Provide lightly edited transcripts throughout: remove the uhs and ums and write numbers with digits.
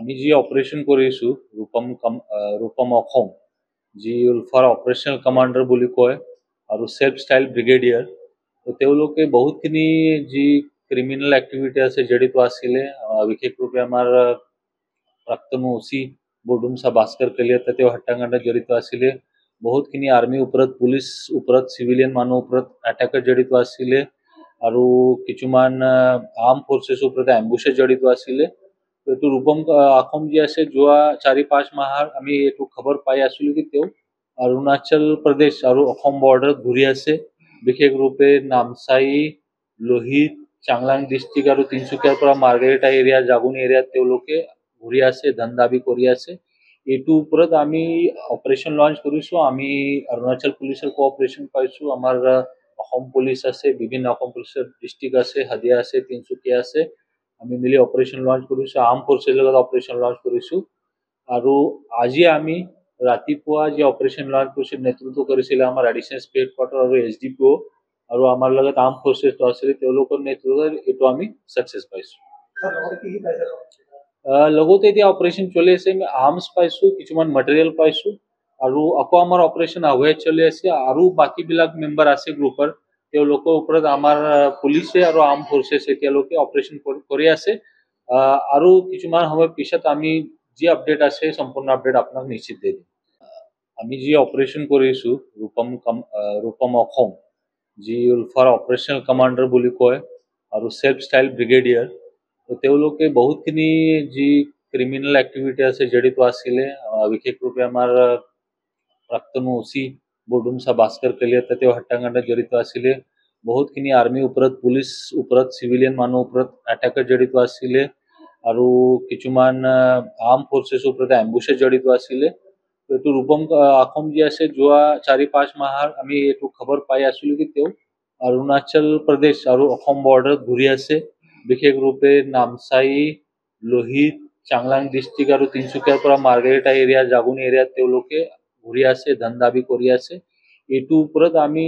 আমি যি অপাৰেশ্যন কৰিছোঁ ৰূপম অসম, যি উলফাৰ অপাৰেশ্যনেল কমাণ্ডাৰ বুলি কয় আৰু চেল্ফ ষ্টাইল ব্ৰিগেডিয়াৰ, তেওঁলোকে বহুতখিনি যি ক্ৰিমিনেল এক্টিভিটি আছে জড়িত আছিলে। বিশেষৰূপে আমাৰ প্ৰাক্তন OC বৰডুমচা ভাস্কৰ কলিয়াতা তেওঁ হত্যাকাণ্ডত জড়িত আছিলে। বহুতখিনি আৰ্মিৰ ওপৰত, পুলিচ ওপৰত, চিভিলিয়ান মানুহৰ ওপৰত এটাকত জড়িত আছিলে আৰু কিছুমান আৰ্ম ফৰ্চেছৰ ওপৰত এম্বুছত জড়িত আছিলে। এইটো ৰূপম অসম যি আছে, যোৱা 4-5 মাহৰ আমি এইটো খবৰ পাই আছিলোঁ কি তেওঁ অৰুণাচল প্ৰদেশ আৰু অসম বৰ্ডাৰত ঘূৰি আছে। বিশেষৰূপে নামচাই, লোহিত, চাংলাং ডিষ্ট্ৰিক্ট আৰু তিনচুকীয়াৰ পৰা মাৰ্ঘেৰিটা এৰিয়া, জাগুনি এৰিয়াত তেওঁলোকে ঘূৰি আছে, ধন দাবী কৰি আছে। এইটোৰ ওপৰত আমি অপাৰেশ্যন লঞ্চ কৰিছোঁ। আমি অৰুণাচল পুলিচৰ কোঅপাৰেশ্যন পাইছোঁ। আমাৰ অসম পুলিচ আছে, বিভিন্ন অসম পুলিচৰ ডিষ্ট্ৰিক্ট আছে, হাদিয়া আছে, তিনচুকীয়া আছে। আমি মিলি অপাৰেশ্যন লঞ্চ কৰিছোঁ, আৰ্ম ফৰ্চেছৰ লগত অপাৰেশ্যন লঞ্চ কৰিছোঁ। আৰু আজি আমি ৰাতিপুৱা যি অপাৰেশ্যন লঞ্চ কৰিছিল, নেতৃত্ব কৰিছিলে আমাৰ এডিশ্যনেল SP হেডকোৱাৰ্টাৰ আৰু SDPO আৰু আমাৰ লগত আৰ্ম ফৰ্চেছটো আছিলে, তেওঁলোকৰ নেতৃত্বত এইটো আমি ছাকচেছ পাইছোঁ। লগতে এতিয়া অপাৰেশ্যন চলি আছে, আমি আৰ্মছ পাইছোঁ, কিছুমান মেটেৰিয়েল পাইছোঁ আৰু আকৌ আমাৰ অপাৰেশ্যন আগুৱাই চলি আছে। আৰু বাকীবিলাক মেম্বাৰ আছে গ্ৰুপৰ, তেওঁলোকৰ ওপৰত আমাৰ পুলিচে আৰু আৰ্ম ফৰ্চেছ এতিয়ালৈকে অপাৰেশ্যন কৰি আছে। আৰু কিছুমান সময় পিছত আমি যি আপডেট আছে সম্পূৰ্ণ আপডেট আপোনাক নিশ্চিত দি দিম। আমি যি অপাৰেশ্যন কৰিছোঁ ৰূপম অসম, যি উলফাৰ অপাৰেশ্যনেল কমাণ্ডাৰ বুলি কয় আৰু চেল্ফ ষ্টাইল ব্ৰিগেডিয়াৰ, তেওঁলোকে বহুতখিনি যি ক্ৰিমিনেল এক্টিভিটি আছে জড়িত আছিলে। বিশেষৰূপে আমাৰ প্ৰাক্তন OC বৰডুমচা ভাস্কৰ কলিয়াতা তেওঁ হত্যাকাণ্ডত জড়িত আছিলে। বহুতখিনি আৰ্মিৰ ওপৰত, পুলিচ ওপৰত, চিভিলিয়ান মানুহৰ ওপৰত এটাকত জড়িত আছিলে আৰু কিছুমান আৰ্ম ফৰ্চেছৰ ওপৰত এম্বুছত জড়িত আছিলে। এইটো ৰূপম অসম যি আছে, যোৱা 4-5 মাহৰ আমি এইটো খবৰ পাই আছিলোঁ কি তেওঁ অৰুণাচল প্ৰদেশ আৰু অসম বৰ্ডাৰত ঘূৰি আছে। বিশেষৰূপে নামচাই, লোহিত, চাংলাং ডিষ্ট্ৰিক্ট আৰু তিনচুকীয়াৰ পৰা মাৰ্ঘেৰিটা এৰিয়া, জাগুনি এৰিয়াত তেওঁলোকে ঘূৰি আছে, ধন দাবী কৰি আছে। এইটোৰ ওপৰত আমি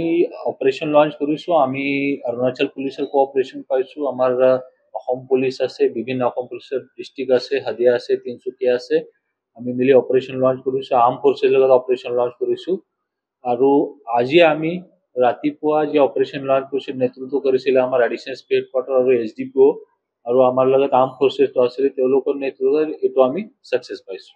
অপাৰেশ্যন লঞ্চ কৰিছোঁ। আমি অৰুণাচল পুলিচৰ কোঅপাৰেশ্যন পাইছোঁ। আমাৰ অসম পুলিচ আছে, বিভিন্ন অসম পুলিচৰ ডিষ্ট্ৰিক্ট আছে, হাদিয়া আছে, তিনচুকীয়া আছে। আমি মিলি অপাৰেশ্যন লঞ্চ কৰিছোঁ, আৰ্ম ফৰ্চেছৰ লগত অপাৰেশ্যন লঞ্চ কৰিছোঁ। আৰু আজি আমি ৰাতিপুৱা যি অপাৰেশ্যন লঞ্চ কৰিছিল, নেতৃত্ব কৰিছিলে আমাৰ এডিশ্যনেল SP হেডকোৱাৰ্টাৰ আৰু SDPO আৰু আমাৰ লগত আৰ্ম ফৰ্চেছটো আছিলে, তেওঁলোকৰ নেতৃত্বত এইটো আমি ছাকচেছ পাইছোঁ।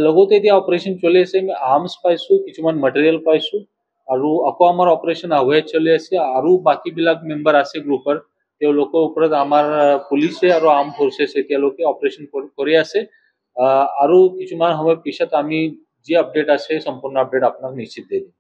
লগতে এতিয়া অপাৰেশ্যন চলি আছে, আমি আৰ্মছ পাইছোঁ, কিছুমান মেটেৰিয়েল পাইছোঁ আৰু আকৌ আমাৰ অপাৰেশ্যন আগুৱাই চলি আছে। আৰু বাকীবিলাক মেম্বাৰ আছে গ্ৰুপৰ, তেওঁলোকৰ ওপৰত আমাৰ পুলিচে আৰু আৰ্ম ফৰ্চেছ এতিয়ালৈকে অপাৰেশ্যন কৰি আছে। আৰু কিছুমান সময় পিছত আমি যি আপডেট আছে সম্পূৰ্ণ আপডেট আপোনাক নিশ্চিত দি দিম।